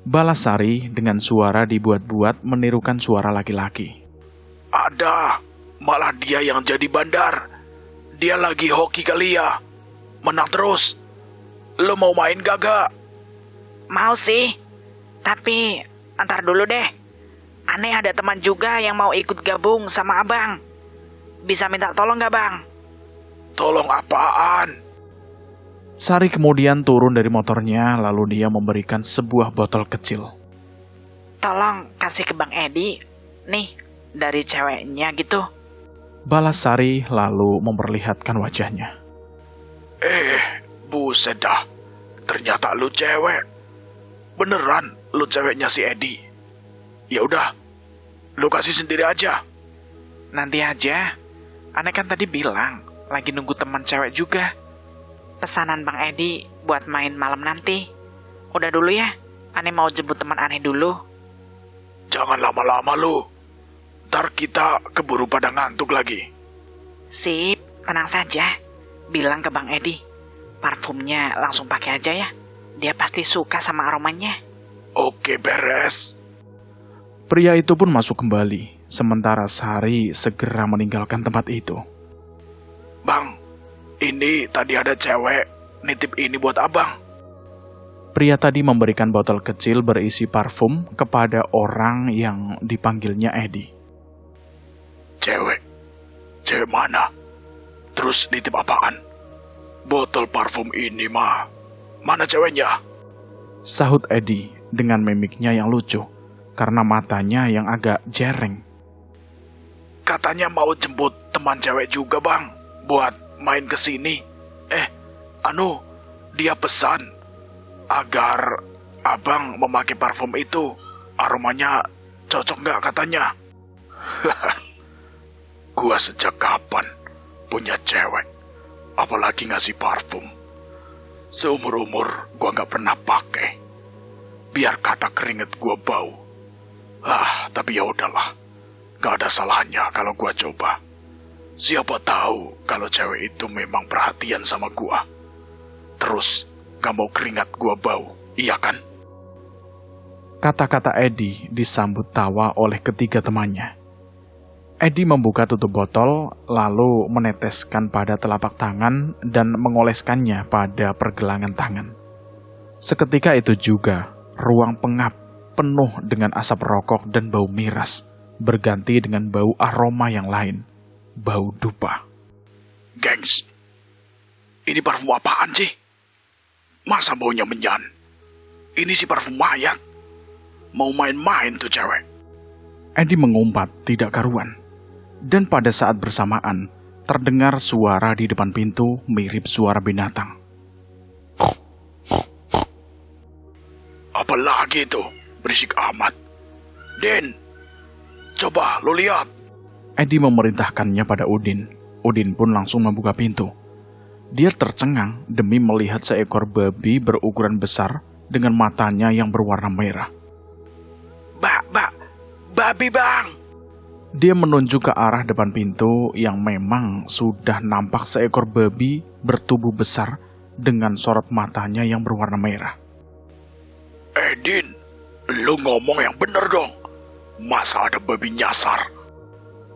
Balas Sari dengan suara dibuat-buat menirukan suara laki-laki. Ada, malah dia yang jadi bandar. Dia lagi hoki kali ya. Menang terus. Lo mau main gak? Mau sih, tapi antar dulu deh. Aneh ada teman juga yang mau ikut gabung sama abang. Bisa minta tolong nggak bang? Tolong apaan? Sari kemudian turun dari motornya, lalu dia memberikan sebuah botol kecil. Tolong kasih ke Bang Edi. Nih, dari ceweknya gitu. Balas Sari lalu memperlihatkan wajahnya. Buset dah. Ternyata lu cewek. Beneran lu ceweknya si Edi. Ya udah, lu kasih sendiri aja. Nanti aja. Aneh kan tadi bilang lagi nunggu teman cewek juga. Pesanan Bang Edi buat main malam nanti. Udah dulu ya. Aneh mau jemput teman aneh dulu. Jangan lama-lama lu. Ntar kita keburu pada ngantuk lagi. Sip, tenang saja. Bilang ke Bang Edi. Parfumnya langsung pakai aja ya. Dia pasti suka sama aromanya. Oke, beres. Pria itu pun masuk kembali, sementara Sari segera meninggalkan tempat itu. Bang, ini tadi ada cewek nitip ini buat abang. Pria tadi memberikan botol kecil berisi parfum kepada orang yang dipanggilnya Edi. Cewek? Cewek mana? Terus nitip apaan? Botol parfum ini mah. Mana ceweknya? Sahut Edi dengan mimiknya yang lucu, karena matanya yang agak jereng. Katanya mau jemput teman cewek juga bang, buat main ke sini. Dia pesan agar abang memakai parfum itu. Aromanya cocok nggak katanya? Gua sejak kapan punya cewek, apalagi ngasih parfum? Seumur-umur gua nggak pernah pakai. Biar kata keringet gua bau. Tapi ya udahlah, nggak ada salahnya kalau gua coba. Siapa tahu kalau cewek itu memang perhatian sama gua. Terus gak mau keringat gua bau, iya kan? Kata-kata Edi disambut tawa oleh ketiga temannya. Edi membuka tutup botol, lalu meneteskan pada telapak tangan dan mengoleskannya pada pergelangan tangan. Seketika itu juga, ruang pengap penuh dengan asap rokok dan bau miras, berganti dengan bau aroma yang lain, bau dupa. Gengs, ini parfum apaan sih? Masa baunya menyan? Ini sih parfum mayat. Mau main-main tuh cewek. Edi mengumpat tidak karuan. Dan pada saat bersamaan, terdengar suara di depan pintu mirip suara binatang. Apa lagi itu? Berisik amat. Den, coba lo lihat. Edi memerintahkannya pada Udin. Udin pun langsung membuka pintu. Dia tercengang demi melihat seekor babi berukuran besar dengan matanya yang berwarna merah. Babi bang! Dia menunjuk ke arah depan pintu yang memang sudah nampak seekor babi bertubuh besar dengan sorot matanya yang berwarna merah. Edin, lu ngomong yang bener dong. Masa ada babi nyasar?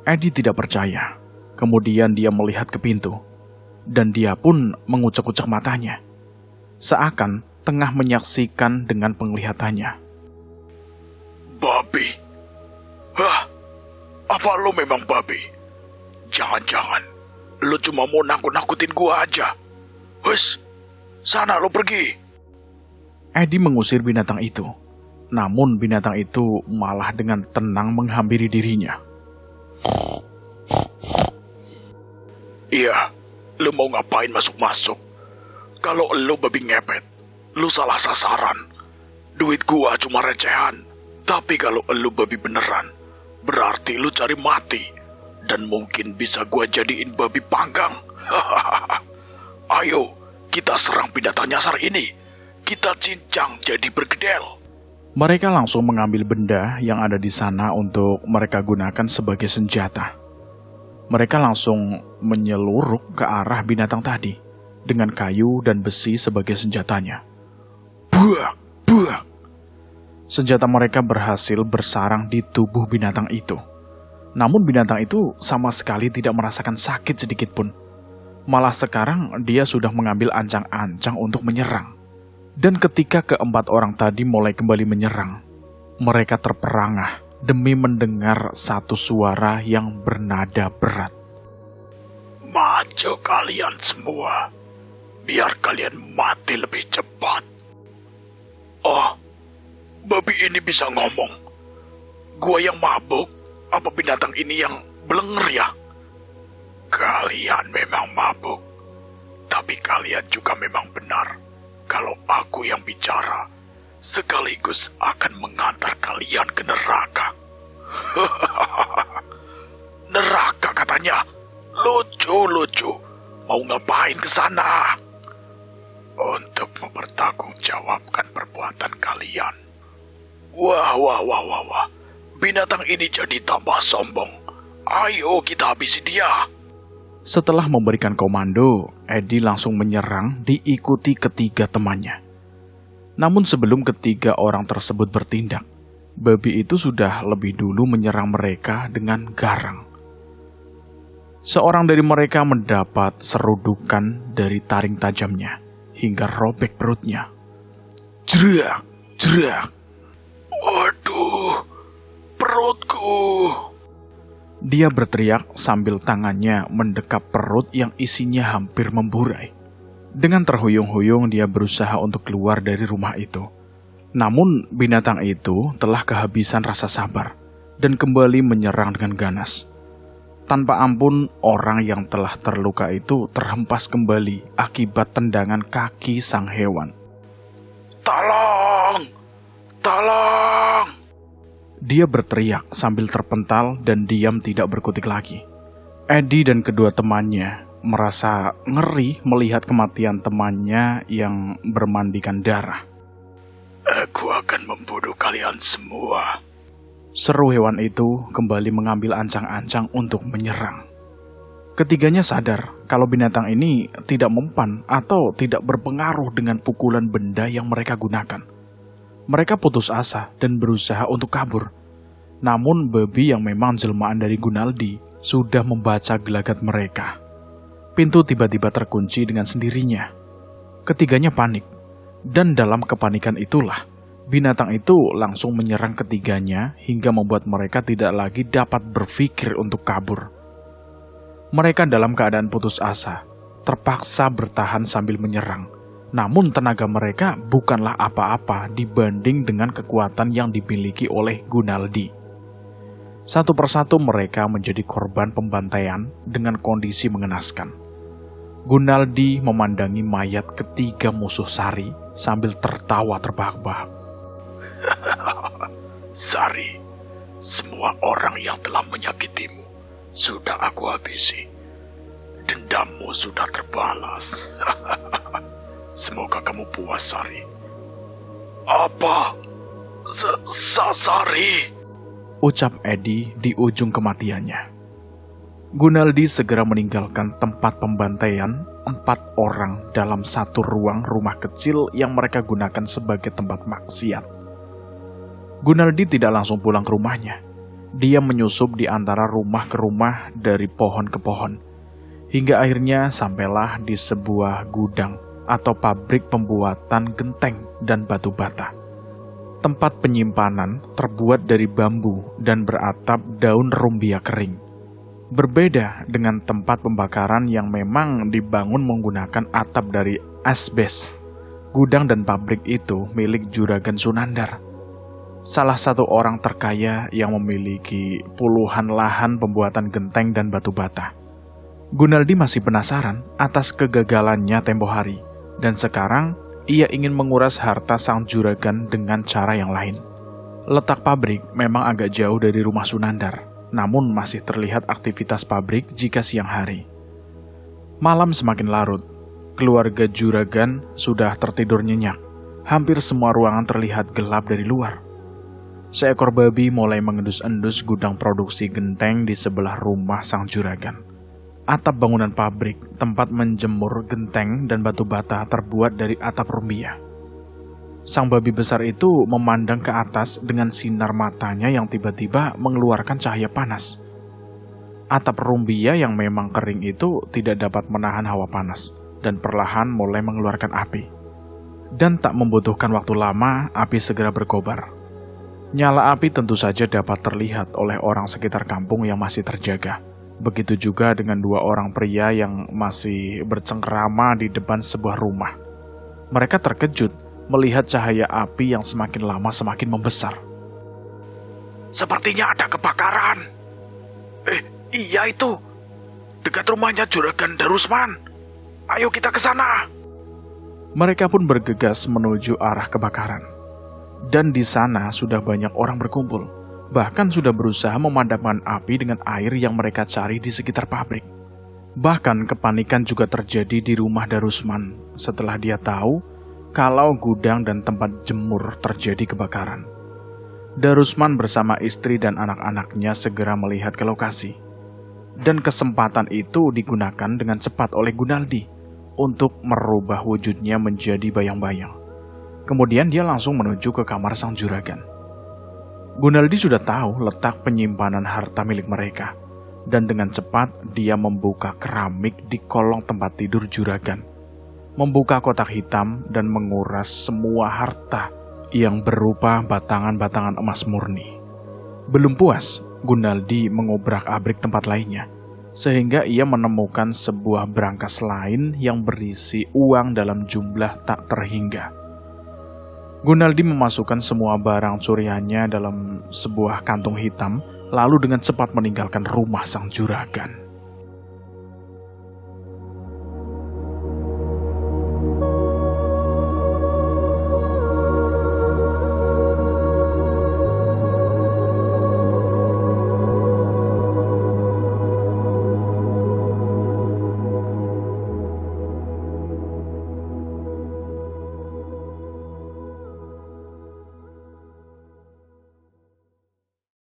Edi tidak percaya. Kemudian dia melihat ke pintu. Dan dia pun mengucek-ucek matanya. Seakan tengah menyaksikan dengan penglihatannya. Babi? Hah? Apa lu memang babi? Jangan-jangan lu cuma mau nakut-nakutin gua aja. Hus, sana lu pergi. Edi mengusir binatang itu. Namun binatang itu malah dengan tenang menghampiri dirinya. Iya, lu mau ngapain masuk-masuk? Kalau lu babi ngepet, lu salah sasaran. Duit gua cuma recehan. Tapi kalau lu babi beneran, berarti lu cari mati. Dan mungkin bisa gua jadiin babi panggang. Ayo, kita serang binatang nyasar ini. Kita cincang jadi bergedel. Mereka langsung mengambil benda yang ada di sana untuk mereka gunakan sebagai senjata. Mereka langsung menyeluruk ke arah binatang tadi dengan kayu dan besi sebagai senjatanya. Buak, buak. Senjata mereka berhasil bersarang di tubuh binatang itu. Namun binatang itu sama sekali tidak merasakan sakit sedikit pun. Malah sekarang dia sudah mengambil ancang-ancang untuk menyerang. Dan ketika keempat orang tadi mulai kembali menyerang, mereka terperangah demi mendengar satu suara yang bernada berat. Maju kalian semua, biar kalian mati lebih cepat. Oh, babi ini bisa ngomong. Gua yang mabuk, apa binatang ini yang blenger ya? Kalian memang mabuk, tapi kalian juga memang benar. Kalau aku yang bicara, sekaligus akan mengantar kalian ke neraka. Neraka katanya, lucu-lucu. Mau ngapain ke sana? Untuk mempertanggungjawabkan perbuatan kalian. Wah. Binatang ini jadi tambah sombong. Ayo kita habisi dia. Setelah memberikan komando, Eddie langsung menyerang diikuti ketiga temannya. Namun sebelum ketiga orang tersebut bertindak, babi itu sudah lebih dulu menyerang mereka dengan garang. Seorang dari mereka mendapat serudukan dari taring tajamnya hingga robek perutnya. Jerak, jerak. Waduh, perutku. Dia berteriak sambil tangannya mendekap perut yang isinya hampir memburai. Dengan terhuyung-huyung dia berusaha untuk keluar dari rumah itu. Namun binatang itu telah kehabisan rasa sabar dan kembali menyerang dengan ganas. Tanpa ampun, orang yang telah terluka itu terhempas kembali akibat tendangan kaki sang hewan. Tolong! Tolong! Dia berteriak sambil terpental dan diam tidak berkutik lagi. Eddie dan kedua temannya merasa ngeri melihat kematian temannya yang bermandikan darah. Aku akan membunuh kalian semua. Seru hewan itu kembali mengambil ancang-ancang untuk menyerang. Ketiganya sadar kalau binatang ini tidak mempan atau tidak berpengaruh dengan pukulan benda yang mereka gunakan. Mereka putus asa dan berusaha untuk kabur. Namun babi yang memang jelmaan dari Gunaldi sudah membaca gelagat mereka. Pintu tiba-tiba terkunci dengan sendirinya. Ketiganya panik. Dan dalam kepanikan itulah, binatang itu langsung menyerang ketiganya hingga membuat mereka tidak lagi dapat berpikir untuk kabur. Mereka dalam keadaan putus asa, terpaksa bertahan sambil menyerang. Namun tenaga mereka bukanlah apa-apa dibanding dengan kekuatan yang dimiliki oleh Gunaldi. Satu persatu mereka menjadi korban pembantaian dengan kondisi mengenaskan. Gunaldi memandangi mayat ketiga musuh Sari sambil tertawa terbahak-bahak. Sari, semua orang yang telah menyakitimu sudah aku habisi. Dendammu sudah terbalas. Semoga kamu puas, Sari. Apa? Sari? Ucap Eddie di ujung kematiannya. Gunaldi segera meninggalkan tempat pembantaian 4 orang dalam satu ruang rumah kecil yang mereka gunakan sebagai tempat maksiat. Gunaldi tidak langsung pulang ke rumahnya. Dia menyusup di antara rumah ke rumah dari pohon ke pohon. Hingga akhirnya sampailah di sebuah gudang atau pabrik pembuatan genteng dan batu bata. Tempat penyimpanan terbuat dari bambu dan beratap daun rumbia kering. Berbeda dengan tempat pembakaran yang memang dibangun menggunakan atap dari asbes. Gudang dan pabrik itu milik Juragan Sunandar, salah satu orang terkaya yang memiliki puluhan lahan pembuatan genteng dan batu bata. Gunaldi masih penasaran atas kegagalannya tempo hari. Dan sekarang, ia ingin menguras harta sang juragan dengan cara yang lain. Letak pabrik memang agak jauh dari rumah Sunandar, namun masih terlihat aktivitas pabrik jika siang hari. Malam semakin larut, keluarga juragan sudah tertidur nyenyak. Hampir semua ruangan terlihat gelap dari luar. seekor babi mulai mengendus-endus gudang produksi genteng di sebelah rumah sang juragan. Atap bangunan pabrik, tempat menjemur genteng dan batu bata terbuat dari atap rumbia. Sang babi besar itu memandang ke atas dengan sinar matanya yang tiba-tiba mengeluarkan cahaya panas. Atap rumbia yang memang kering itu tidak dapat menahan hawa panas dan perlahan mulai mengeluarkan api. Dan tak membutuhkan waktu lama, api segera berkobar. Nyala api tentu saja dapat terlihat oleh orang sekitar kampung yang masih terjaga. Begitu juga dengan dua orang pria yang masih bercengkerama di depan sebuah rumah. Mereka terkejut melihat cahaya api yang semakin lama semakin membesar. Sepertinya ada kebakaran. Iya itu. Dekat rumahnya Juragan Darusman. Ayo kita ke sana. Mereka pun bergegas menuju arah kebakaran. Dan di sana sudah banyak orang berkumpul. Bahkan sudah berusaha memadamkan api dengan air yang mereka cari di sekitar pabrik. Bahkan kepanikan juga terjadi di rumah Darusman setelah dia tahu kalau gudang dan tempat jemur terjadi kebakaran. Darusman bersama istri dan anak-anaknya segera melihat ke lokasi. Dan kesempatan itu digunakan dengan cepat oleh Gunaldi untuk merubah wujudnya menjadi bayang-bayang. Kemudian dia langsung menuju ke kamar sang juragan. Gunaldi sudah tahu letak penyimpanan harta milik mereka. Dan dengan cepat dia membuka keramik di kolong tempat tidur juragan. Membuka kotak hitam dan menguras semua harta yang berupa batangan-batangan emas murni. Belum puas, Gunaldi mengobrak-abrik tempat lainnya, sehingga ia menemukan sebuah brankas lain yang berisi uang dalam jumlah tak terhingga. Gunaldi memasukkan semua barang curiannya dalam sebuah kantung hitam, lalu dengan cepat meninggalkan rumah sang juragan.